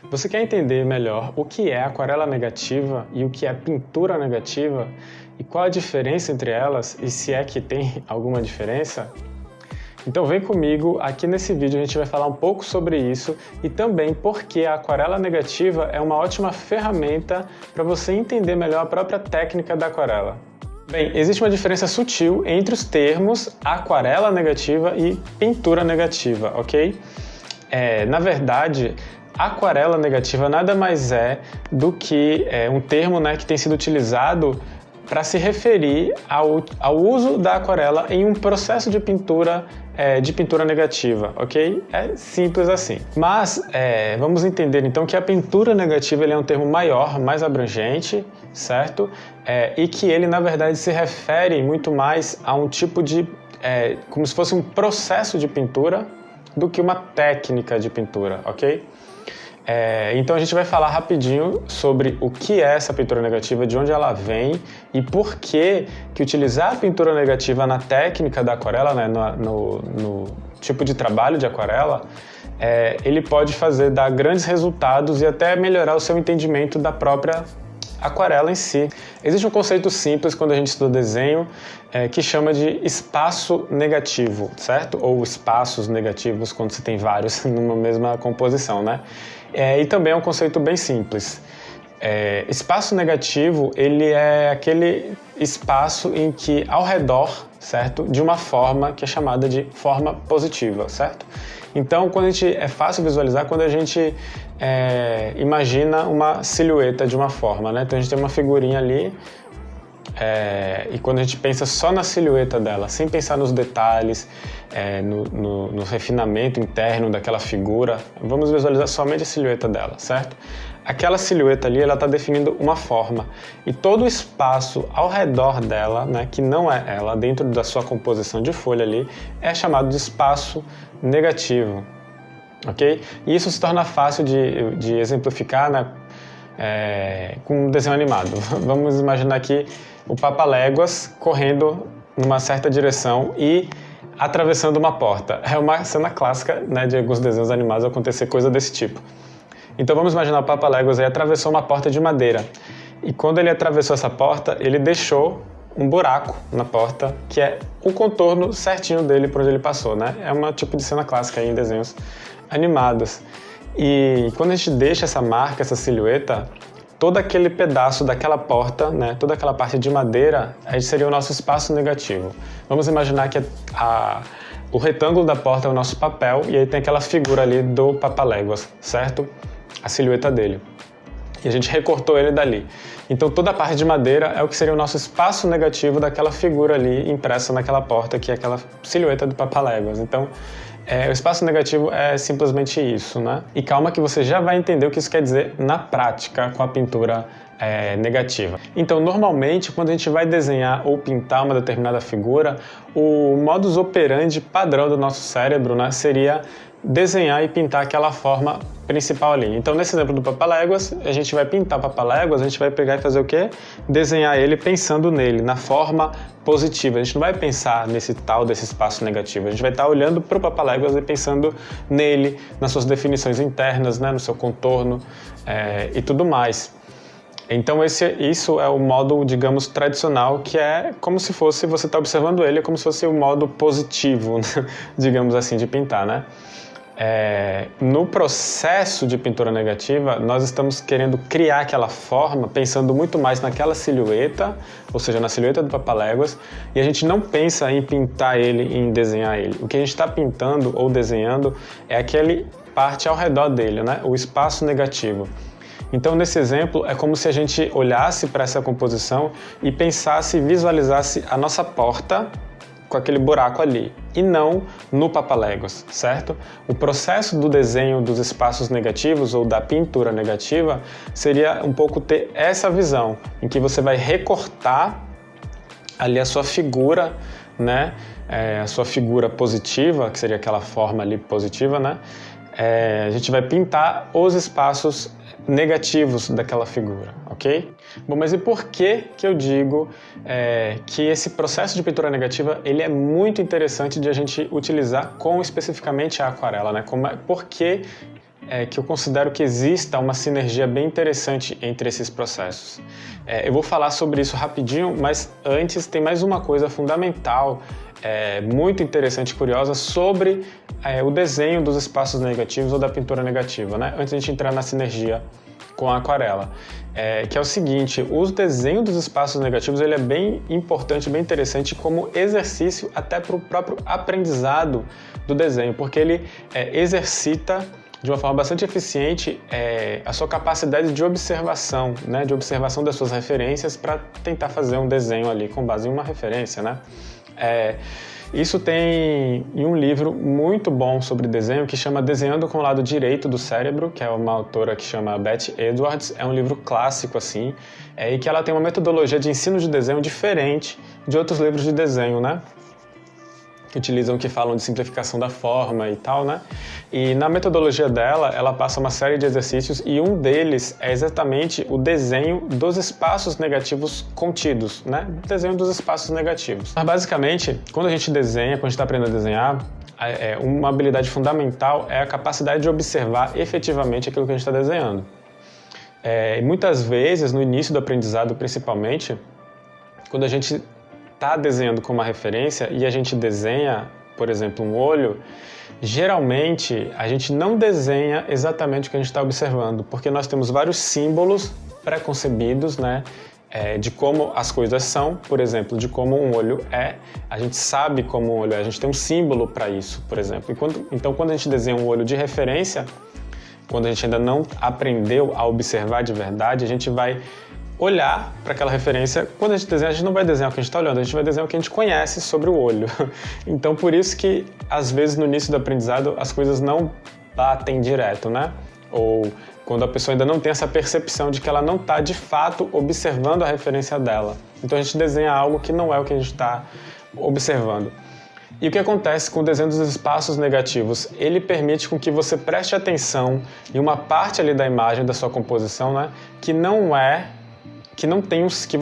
Você quer entender melhor o que é aquarela negativa e o que é pintura negativa e qual a diferença entre elas e se é que tem alguma diferença? Então vem comigo, aqui nesse vídeo a gente vai falar um pouco sobre isso e também porque a aquarela negativa é uma ótima ferramenta para você entender melhor a própria técnica da aquarela. Bem, existe uma diferença sutil entre os termos aquarela negativa e pintura negativa, ok? Na verdade, aquarela negativa nada mais é do que um termo, que tem sido utilizado para se referir ao uso da aquarela em um processo de pintura negativa, ok? É simples assim. Mas vamos entender então que a pintura negativa ele é um termo maior, mais abrangente, certo? E que ele na verdade se refere muito mais a um tipo de, como se fosse um processo de pintura do que uma técnica de pintura, ok? Então a gente vai falar rapidinho sobre o que é essa pintura negativa, de onde ela vem e por que utilizar a pintura negativa na técnica da aquarela, no tipo de trabalho de aquarela, ele pode dar grandes resultados e até melhorar o seu entendimento da própria aquarela em si. Existe um conceito simples quando a gente estuda desenho que chama de espaço negativo, certo? Ou espaços negativos quando você tem vários numa mesma composição, né? E também é um conceito bem simples. Espaço negativo, ele é aquele espaço em que ao redor, certo? De uma forma que é chamada de forma positiva, certo? Então, é fácil visualizar quando a gente imagina uma silhueta de uma forma, né? Então a gente tem uma figurinha ali e quando a gente pensa só na silhueta dela, sem pensar nos detalhes, no refinamento interno daquela figura, vamos visualizar somente a silhueta dela, certo? Aquela silhueta ali, ela está definindo uma forma e todo o espaço ao redor dela, que não é ela, dentro da sua composição de folha ali, é chamado de espaço negativo, ok? E isso se torna fácil de exemplificar, com um desenho animado. Vamos imaginar aqui o Papaléguas correndo numa certa direção e atravessando uma porta. É uma cena clássica, de alguns desenhos animados acontecer coisa desse tipo. Então vamos imaginar o Papaléguas aí atravessou uma porta de madeira. E quando ele atravessou essa porta, ele deixou um buraco na porta, que é o contorno certinho dele por onde ele passou, É um tipo de cena clássica aí em desenhos animados. E quando a gente deixa essa marca, essa silhueta, todo aquele pedaço daquela porta, toda aquela parte de madeira, aí seria o nosso espaço negativo. Vamos imaginar que o retângulo da porta é o nosso papel e aí tem aquela figura ali do Papaléguas, certo? A silhueta dele. E a gente recortou ele dali. Então toda a parte de madeira é o que seria o nosso espaço negativo daquela figura ali impressa naquela porta, que é aquela silhueta do Papaléguas. Então o espaço negativo é simplesmente isso, E calma que você já vai entender o que isso quer dizer na prática com a pintura negativa. Então, normalmente, quando a gente vai desenhar ou pintar uma determinada figura, o modus operandi padrão do nosso cérebro, seria desenhar e pintar aquela forma principal ali. Então, nesse exemplo do Papaléguas, a gente vai pintar o Papaléguas, a gente vai pegar e fazer o quê? Desenhar ele pensando nele, na forma positiva. A gente não vai pensar desse espaço negativo. A gente vai estar olhando para o Papaléguas e pensando nele, nas suas definições internas, no seu contorno e tudo mais. Então isso é o modo, digamos, tradicional, que é como se fosse, você está observando ele, é como se fosse o modo positivo, digamos assim, de pintar, No processo de pintura negativa, nós estamos querendo criar aquela forma, pensando muito mais naquela silhueta, ou seja, na silhueta do Papaléguas, e a gente não pensa em pintar ele, em desenhar ele. O que a gente está pintando ou desenhando é aquele parte ao redor dele, o espaço negativo. Então, nesse exemplo, é como se a gente olhasse para essa composição e pensasse, visualizasse a nossa porta com aquele buraco ali, e não no Papaléguas, certo? O processo do desenho dos espaços negativos ou da pintura negativa seria um pouco ter essa visão, em que você vai recortar ali a sua figura, a sua figura positiva, que seria aquela forma ali positiva, a gente vai pintar os espaços negativos daquela figura, ok? Bom, mas e por que eu digo que esse processo de pintura negativa ele é muito interessante de a gente utilizar com especificamente a aquarela, Por que que eu considero que exista uma sinergia bem interessante entre esses processos. Eu vou falar sobre isso rapidinho, mas antes tem mais uma coisa fundamental, muito interessante e curiosa sobre o desenho dos espaços negativos ou da pintura negativa, né? Antes de a gente entrar na sinergia com a aquarela, que é o seguinte: o desenho dos espaços negativos ele é bem importante, bem interessante como exercício até para o próprio aprendizado do desenho, porque ele exercita de uma forma bastante eficiente a sua capacidade de observação, né, de observação das suas referências para tentar fazer um desenho ali com base em uma referência, né? Isso tem em um livro muito bom sobre desenho que chama Desenhando com o Lado Direito do Cérebro, que é uma autora que chama Beth Edwards. É um livro clássico, assim, e que ela tem uma metodologia de ensino de desenho diferente de outros livros de desenho, né? Que falam de simplificação da forma e tal, né? E na metodologia dela, ela passa uma série de exercícios e um deles é exatamente o desenho dos espaços negativos contidos, né? O desenho dos espaços negativos. Mas basicamente, quando a gente desenha, quando a gente está aprendendo a desenhar, uma habilidade fundamental é a capacidade de observar efetivamente aquilo que a gente está desenhando. E muitas vezes, no início do aprendizado principalmente, quando a gente está desenhando com uma referência e a gente desenha, por exemplo, um olho, geralmente a gente não desenha exatamente o que a gente está observando, porque nós temos vários símbolos pré-concebidos, né, de como as coisas são, por exemplo, de como um olho é. A gente sabe como um olho é, a gente tem um símbolo para isso, por exemplo. Então, quando a gente desenha um olho de referência, quando a gente ainda não aprendeu a observar de verdade, a gente vai olhar para aquela referência. Quando a gente desenha, a gente não vai desenhar o que a gente está olhando, a gente vai desenhar o que a gente conhece sobre o olho. Então, por isso que, às vezes, no início do aprendizado, as coisas não batem direto, né? Ou quando a pessoa ainda não tem essa percepção de que ela não está, de fato, observando a referência dela. Então, a gente desenha algo que não é o que a gente está observando. E o que acontece com o desenho dos espaços negativos? Ele permite com que você preste atenção em uma parte ali da imagem, da sua composição, né? Que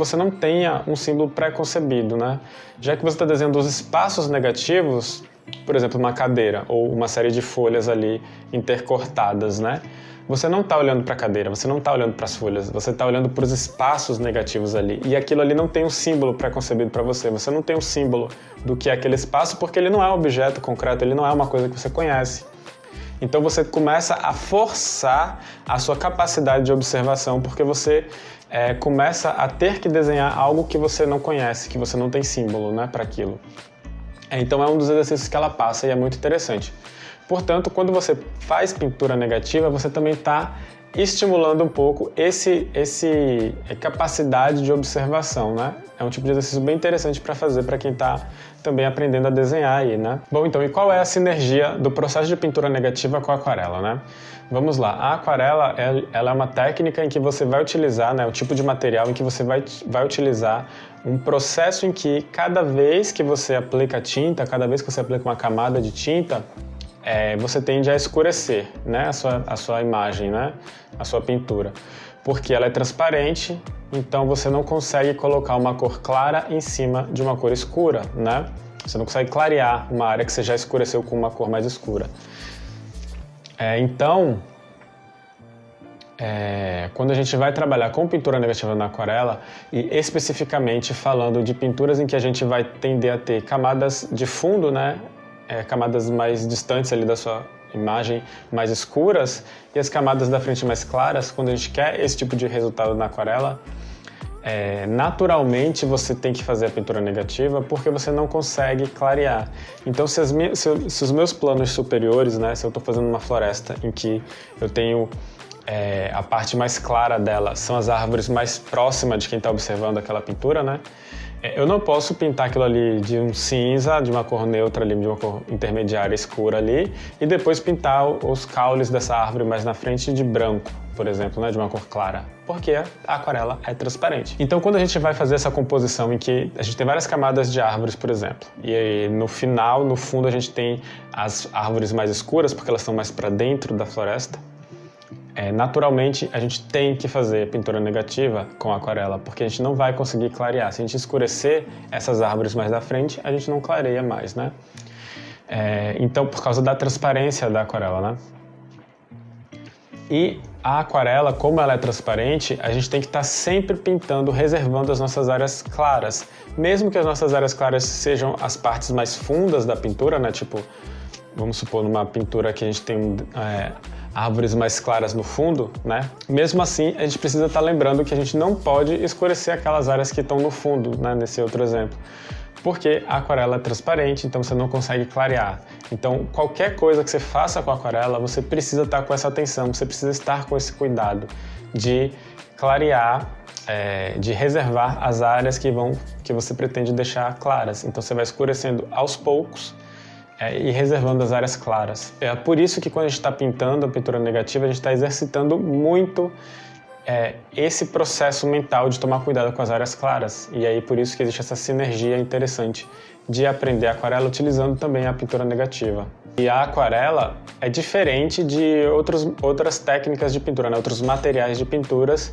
você não tenha um símbolo pré-concebido, né? Já que você está desenhando os espaços negativos, por exemplo, uma cadeira ou uma série de folhas ali intercortadas, né? Você não está olhando para a cadeira, você não está olhando para as folhas, você está olhando para os espaços negativos ali. E aquilo ali não tem um símbolo pré-concebido para você, você não tem um símbolo do que é aquele espaço, porque ele não é um objeto concreto, ele não é uma coisa que você conhece. Então você começa a forçar a sua capacidade de observação, porque você começa a ter que desenhar algo que você não conhece, que você não tem símbolo, né, para aquilo. Então é um dos exercícios que ela passa e é muito interessante. Portanto, quando você faz pintura negativa, você também está estimulando um pouco essa capacidade de observação, né? É um tipo de exercício bem interessante para fazer para quem está também aprendendo a desenhar aí, né? Bom, então, e qual é a sinergia do processo de pintura negativa com a aquarela, né? Vamos lá, a aquarela ela é uma técnica em que você vai utilizar, né, o tipo de material em que você vai utilizar um processo em que cada vez que você aplica tinta, cada vez que você aplica uma camada de tinta, você tende a escurecer, né, a sua imagem, né, a sua pintura, porque ela é transparente, então você não consegue colocar uma cor clara em cima de uma cor escura, né? Você não consegue clarear uma área que você já escureceu com uma cor mais escura. Quando a gente vai trabalhar com pintura negativa na aquarela, e especificamente falando de pinturas em que a gente vai tender a ter camadas de fundo, né, camadas mais distantes ali da sua imagem, mais escuras, e as camadas da frente mais claras, quando a gente quer esse tipo de resultado na aquarela, naturalmente você tem que fazer a pintura negativa porque você não consegue clarear. Então, se os meus planos superiores, né, se eu estou fazendo uma floresta em que eu tenho a parte mais clara dela, são as árvores mais próximas de quem está observando aquela pintura, né? Eu não posso pintar aquilo ali de um cinza, de uma cor neutra ali, de uma cor intermediária escura ali, e depois pintar os caules dessa árvore mais na frente de branco, por exemplo, né, de uma cor clara, porque a aquarela é transparente. Então, quando a gente vai fazer essa composição em que a gente tem várias camadas de árvores, por exemplo, e aí, no final, no fundo, a gente tem as árvores mais escuras, porque elas estão mais para dentro da floresta, naturalmente a gente tem que fazer pintura negativa com aquarela, porque a gente não vai conseguir clarear. Se a gente escurecer essas árvores mais da frente, a gente não clareia mais, né? Então, por causa da transparência da aquarela, né? E a aquarela, como ela é transparente, a gente tem que estar sempre pintando, reservando as nossas áreas claras. Mesmo que as nossas áreas claras sejam as partes mais fundas da pintura, né? Tipo, vamos supor, numa pintura que a gente tem árvores mais claras no fundo, né? Mesmo assim, a gente precisa estar lembrando que a gente não pode escurecer aquelas áreas que estão no fundo, né? Nesse outro exemplo. Porque a aquarela é transparente, então você não consegue clarear. Então, qualquer coisa que você faça com a aquarela, você precisa estar com essa atenção, você precisa estar com esse cuidado de clarear, de reservar as áreas que você pretende deixar claras. Então, você vai escurecendo aos poucos e reservando as áreas claras. É por isso que quando a gente está pintando a pintura negativa, a gente está exercitando muito esse processo mental de tomar cuidado com as áreas claras. E aí por isso que existe essa sinergia interessante de aprender a aquarela utilizando também a pintura negativa. E a aquarela é diferente de outras técnicas de pintura, né? Outros materiais de pinturas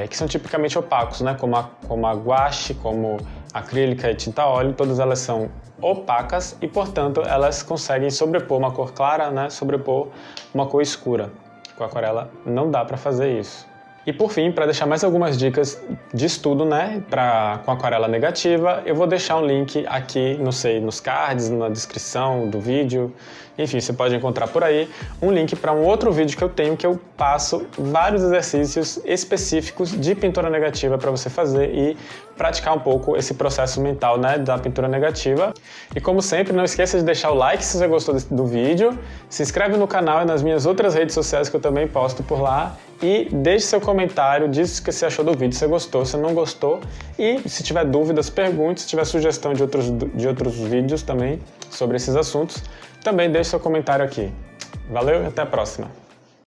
que são tipicamente opacos, né? Como a guache, como a acrílica e tinta a óleo, todas elas são opacas e, portanto, elas conseguem sobrepor uma cor clara, né? Sobrepor uma cor escura. Com a aquarela não dá para fazer isso. E por fim, para deixar mais algumas dicas de estudo, né, com aquarela negativa, eu vou deixar um link aqui, não sei, nos cards, na descrição do vídeo, enfim, você pode encontrar por aí um link para um outro vídeo que eu tenho, que eu passo vários exercícios específicos de pintura negativa para você fazer e praticar um pouco esse processo mental, né, da pintura negativa. E como sempre, não esqueça de deixar o like se você gostou do vídeo, se inscreve no canal e nas minhas outras redes sociais que eu também posto por lá, e deixe seu comentário, diz o que você achou do vídeo, se gostou, se não gostou, e se tiver dúvidas, pergunte, se tiver sugestão de outros vídeos também sobre esses assuntos, também deixe seu comentário aqui. Valeu e até a próxima!